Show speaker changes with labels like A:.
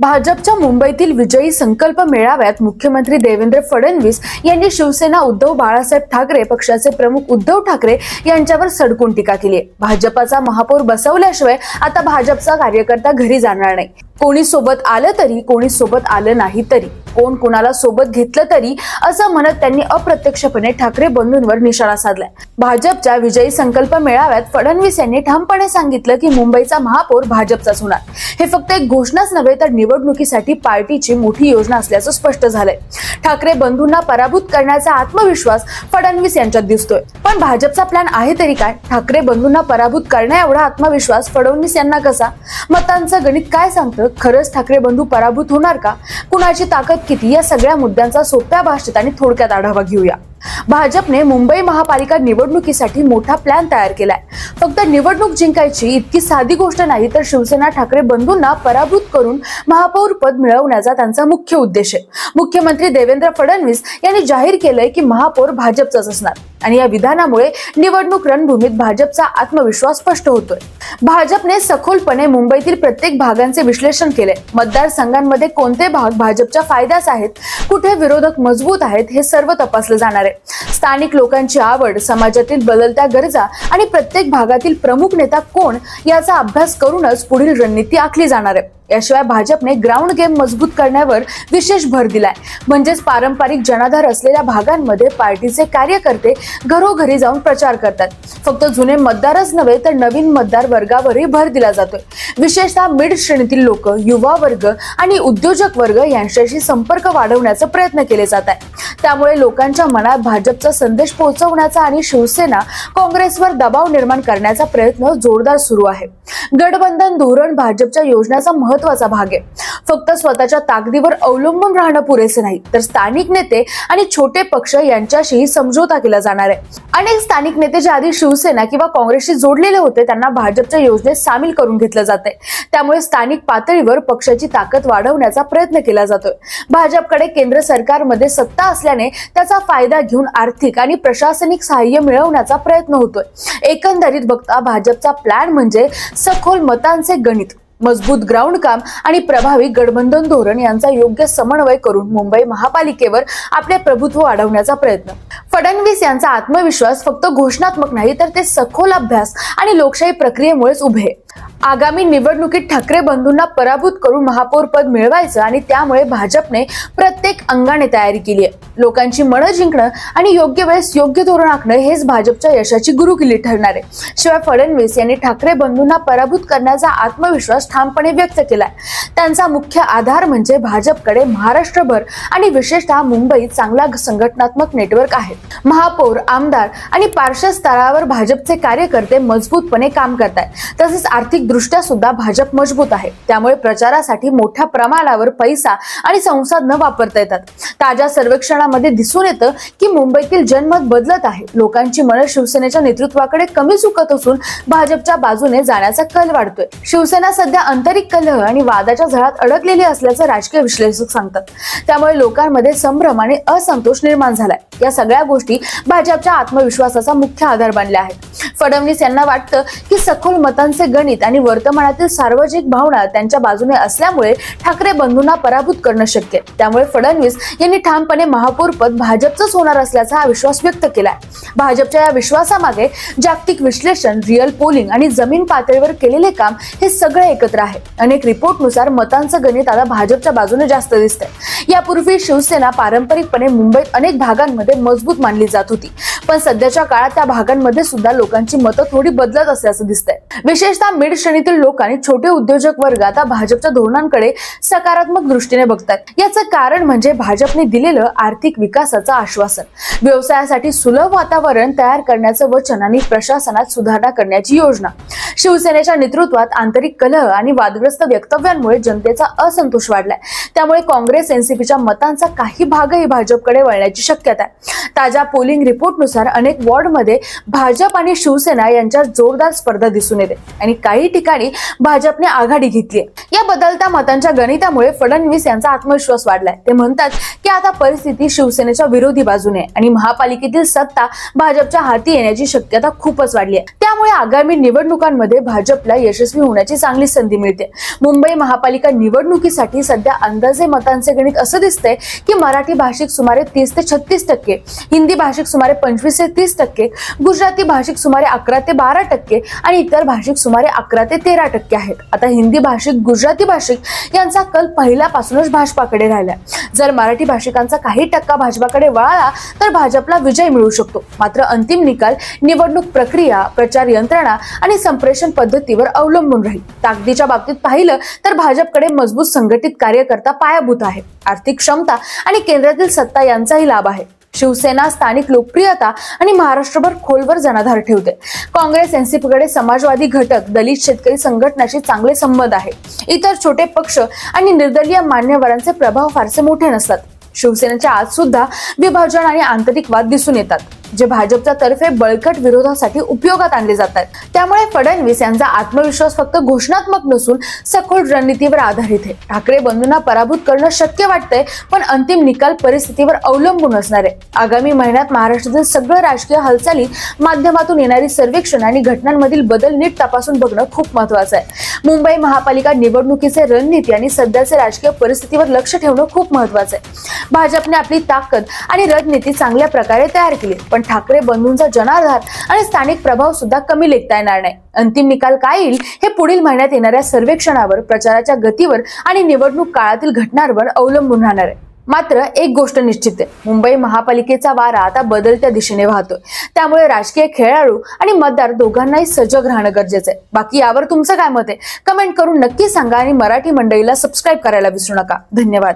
A: भाजपच्या मुंबईतील विजयी संकल्प मेळाव्यात मुख्यमंत्री देवेंद्र फडणवीस यांनी शिवसेना उद्धव बाळासाहेब ठाकरे पक्षाचे प्रमुख उद्धव ठाकरे यांच्यावर सडकून टीका केली आहे। भाजपाचा महापौर बसवल्याशिवाय आता भाजपचा कार्यकर्ता घरी जाणार नाही। कोणी सोबत आलं तरी, कोणी सोबत आलं नाही तरी, कोण कोणाला सोबत घेतलं तरी, असं म्हणत त्यांनी अप्रत्यक्षपणे ठाकरे बंधूंवर निशाणा साधलाय। भाजपच्या विजयी संकल्प मेळाव्यात फडणवीस यांनी ठामपणे सांगितलं की मुंबईचा महापौर भाजपचाच होणार। हे फक्त एक घोषणाच नव्हे तर निवडणुकीसाठी पार्टीची मोठी योजना असल्याचं स्पष्ट झालंय। ठाकरे बंधूंना पराभूत करण्याचा आत्मविश्वास फडणवीस यांच्यात दिसतोय। पण भाजपचा प्लॅन आहे तरी काय? ठाकरे बंधूंना पराभूत करण्या एवढा आत्मविश्वास फडणवीस यांना कसा? मतांचं गणित काय सांगतं? खरंच ठाकरे बंधू पराभूत होणार का? कुणाची ताकद किती? या सगळ्या मुद्द्यांचा सोप्या भाषेत आणि थोडक्यात आढावा घेऊया। भाजपने मुंबई महापालिका निवडणुकीसाठी मोठा प्लॅन तयार केलाय। फक्त निवडणूक जिंकायची इतकी साधी गोष्ट नाही, तर शिवसेना ठाकरे बंधूंना पराभूत करून महापौर पद मिळवण्याचा त्यांचा मुख्य उद्देश आहे। मुख्यमंत्री देवेंद्र फडणवीस यांनी जाहीर केलंय की महापौर भाजपचाच असणार आणि या विधानामुळे निवडणूक रणभूमीत भाजपचा आत्मविश्वास स्पष्ट होतोय। भाजपने सखोलपणे मुंबईतील प्रत्येक भागांचे विश्लेषण केले। मतदारसंघांमध्ये कोणते भाग भाजपच्या फायद्यास आहेत, कुठे विरोधक मजबूत आहेत, हे सर्व तपासले जाणार आहे। स्थानिक लोकांची आवड, समाजातील बदलत्या गरजा आणि प्रत्येक भागातील प्रमुख नेता कोण याचा अभ्यास करूनच पुढील रणनीती आखली जाणार आहे। याशिवाय भाजपने ग्राउंड गेम मजबूत करण्यावर विशेष भर दिलाय। म्हणजेच पारंपरिक जनाधार असलेल्या भागांमध्ये पार्टीचे कार्यकर्ते घरोघरी जाऊन प्रचार करतात। फक्त जुने मतदारच नव्हे तर नवीन मतदार वर्गावरही भर दिला जातोय। विशेषतः मिड श्रेणीतील लोक, युवा वर्ग आणि उद्योजक वर्ग यांच्याशी संपर्क वाढवण्याचा प्रयत्न केले जात आहे। त्यामुळे लोकांच्या मनात भाजपचा संदेश पोहोचवण्याचा आणि शिवसेना काँग्रेसवर दबाव निर्माण करण्याचा प्रयत्न जोरदार सुरू आहे। गठबंधन धोरण भाजपच्या योजनेचा महत्त्वाचा भाग आहे। फक्त स्वतःच्या ताकदीवर अवलंबून राहणं पुरेसे नाही, तर स्थानिक नेते आणि छोटे पक्ष यांच्याशी समझोता केला जाणार आहे। अनेक स्थानिक नेते जे आधी शिवसेना किंवा काँग्रेसशी जोडलेले होते त्यांना भाजपच्या योजनेत सामील करून घेतलं जाते। त्यामुळे स्थानिक पातळीवर पक्षाची ताकद वाढवण्याचा प्रयत्न केला जातोय। भाजपकडे केंद्र सरकारमध्ये सत्ता असल्याने त्याचा फायदा घेऊन आर्थिक आणि प्रशासनिक सहाय्य मिळवण्याचा प्रयत्न होतोय। एकंदरीत बघता भाजपचा प्लॅन म्हणजे सखोल मतांचे गणित, मजबूत ग्राउंड काम आणि प्रभावी गठबंधन धोरण यांचा योग्य समन्वय करून मुंबई महापालिकेवर आपले प्रभुत्व वाढवण्याचा प्रयत्न। फडणवीस यांचा आत्मविश्वास फक्त घोषणात्मक नाही, तर ते सखोल अभ्यास आणि लोकशाही प्रक्रियेमुळेच उभे आहे। आगामी निवडणुकीत ठाकरे बंधूंना पराभूत करून महापौर पद मिळवायचं आणि त्यामुळे भाजपने प्रत्येक अंगाने तयारी केली आहे। लोकांची मनं जिंकणं आणि योग्य वेळेस योग्य धोरण आखणं हेच भाजपच्या यशाची गुरुकिल्ली ठरणार आहे। शिवाय फडणवीस यांनी ठाकरे बंधूंना पराभूत करण्याचा आत्मविश्वास ठामपणे व्यक्त केलाय। त्यांचा मुख्य आधार म्हणजे भाजपकडे महाराष्ट्रभर आणि विशेषतः मुंबईत चांगला संघटनात्मक नेटवर्क आहे। महापौर, आमदार आणि पार्षद स्तरावर भाजपचे कार्यकर्ते मजबूतपणे काम करतात। तसेच आर्थिक दृष्ट्या सुद्धा भाजप मजबूत आहे। त्यामुळे प्रचारासाठी मोठ्या प्रमाणावर पैसा आणि संसाधनं वापरता येतात। ताज्या सर्वेक्षणामध्ये दिसून येतं की मुंबईतील जनमत बदलत आहे। लोकांची मनं शिवसेनेच्या नेतृत्वाकडे कमी झुकत असून भाजपच्या बाजूने जाण्याचा कल वाढतोय। शिवसेना सध्या आंतरिक कलह आणि वादाच्या झळात अडकलेली असल्याचं राजकीय विश्लेषक सांगतात। त्यामुळे लोकांमध्ये संभ्रम आणि असंतोष निर्माण झालाय। या सगळ्या गोष्टी भाजपच्या आत्मविश्वासाचा मुख्य आधार बनल्या आहेत। फडणवीस यांना वाटतं की सखोल मतांचे गणित आणि वर्तमानातील सार्वजनिक भावना त्यांच्या बाजूने असल्यामुळे ठाकरे बंधूंना पराभूत करणं शक्य आहे। त्यामुळे फडणवीस यांनी ठामपणे महापौर पद भाजपचंच होणार असल्याचा हा विश्वास व्यक्त केलाय। भाजपच्या या विश्वासामागे जागतिक विश्लेषण, रिअल पोलिंग आणि जमीन पातळीवर केलेले काम हे सगळे एकत्र आहे। अनेक रिपोर्टनुसार मतांचं गणित आता भाजपच्या बाजूने जास्त दिसतंय। यापूर्वी शिवसेना पारंपरिकपणे मुंबईत अनेक भागांमध्ये मजबूत मानली जात होती, पण सध्याच्या काळात त्या भागांमध्ये सुद्धा लोकांची मतं थोडी बदलत असल्याचं दिसतंय। विशेषतः मिड श्रेणीतील लोक आणि छोटे उद्योजक वर्ग आता भाजपच्या धोरणांकडे सकारात्मक दृष्टीने बघतात। याचं कारण म्हणजे भाजपने दिलेलं आर्थिक विकासाचं आश्वासन, व्यवसायासाठी सुलभ वातावरण तयार करण्याचं वचन आणि प्रशासनात सुधारणा करण्याची योजना। शिवसेनेच्या नेतृत्वात आंतरिक कलह आणि वादग्रस्त वक्तव्यांमुळे जनतेचा असंतोष वाढलाय। त्यामुळे काँग्रेस एनसीपीच्या मतांचा काही भागही भाजपकडे वळण्याची शक्यता आहे। ताज्या पोलिंग रिपोर्टनुसार अनेक वॉर्डमध्ये भाजप आणि शिवसेना यांच्यात जोरदार स्पर्धा दिसून येते आणि काही ठिकाणी भाजपने आघाडी घेतली आहे। या बदलत्या मतांच्या गणितामुळे फडणवीस यांचा आत्मविश्वास वाढलाय। ते म्हणतात की आता परिस्थिती शिवसेनेच्या विरोधी बाजूने आणि महापालिकेतील सत्ता भाजपच्या हाती येण्याची शक्यता खूपच वाढली आहे। त्यामुळे आगामी निवडणुकांमध्ये भाजपला यशस्वी होण्याची चांगली संधी मिळते। मुंबई महापालिका निवडणुकीसाठी सध्या अंदाजे मतांचे गणित असं दिसतंय की मराठी भाषिक सुमारे 30 ते 36%, हिंदी भाषिक सुमारे 25 ते 30%, गुजराती भाषिक सुमारे 11 ते 12% आणि इतर भाषिक सुमारे 11 ते 13% आहेत। आता हिंदी भाषिक, गुजराती भाषिक यांचा कल पहिल्यापासूनच भाजपाकडे राहिलाय। जर मराठी भाषिकांचा काही टक्का भाजपाकडे वळाला तर भाजपला विजय मिळू शकतो। मात्र अंतिम निकाल निवडणूक प्रक्रिया, प्रचार यंत्रणा आणि संप्रेषण पद्धतीवर अवलंबून राहील। ताकदीच्या बाबतीत पाहिलं तर भाजपकडे मजबूत संघटित कार्यकर्ता पायाभूत आहे, आर्थिक क्षमता आणि केंद्रातील सत्ता यांचाही लाभ आहे। शिवसेना स्थानिक लोकप्रियता आणि महाराष्ट्रभर खोलवर जनाधार ठेवते। काँग्रेस, एनसीपीकडे समाजवादी घटक, दलित, शेतकरी संघटनाशी चांगले संबंध आहे। इतर छोटे पक्ष आणि निर्दलीय मान्यवरांचे प्रभाव फारसे मोठे नसतात। शिवसेनेच्या आत सुद्धा विभाजन आणि आंतरिक वाद दिसून येतात, जे भाजपच्या तर्फे बळकट विरोधासाठी उपयोगात आणले जातात। त्यामुळे फडणवीस यांचा आत्मविश्वास फक्त घोषणात्मक नसून सखोल रणनीतीवर आधारित आहे। ठाकरे बंधूंना पराभूत करणं शक्य वाटतंय, पण अंतिम निकाल परिस्थितीवर अवलंबून असणार आहे। आगामी महिन्यात महाराष्ट्रातील सगळं राजकीय हालचाली माध्यमातून येणारी सर्वेक्षण आणि घटनांमधील बदल नीट तपासून बघणं खूप महत्त्वाचं आहे। मुंबई महापालिका निवडणुकीचे रणनीती आणि सध्याचे राजकीय परिस्थितीवर लक्ष ठेवणं खूप महत्त्वाचं आहे। भाजपने आपली ताकद आणि रणनीती चांगल्या प्रकारे तयार केली, पण ठाकरे बंधूंचा जनाधार आणि स्थानिक प्रभाव सुद्धा कमी लेखता येणार नाही। अंतिम निकाल काय येईल हे पुढील महिन्यात येणाऱ्या सर्वेक्षणावर, प्रचाराच्या गतीवर आणि निवडणूक काळातील घटनांवर अवलंबून राहणार आहे। मात्र एक गोष्ट निश्चित आहे, मुंबई महापालिकेचा वारा आता बदलत्या दिशेने वाहतोय। त्यामुळे राजकीय खेळाडू आणि मतदार दोघांनाही सजग राहणं गरजेचं आहे। बाकी यावर तुमचं काय मत आहे? कमेंट करून नक्की सांगा आणि मराठी मंडळीला सबस्क्राईब करायला विसरू नका। धन्यवाद।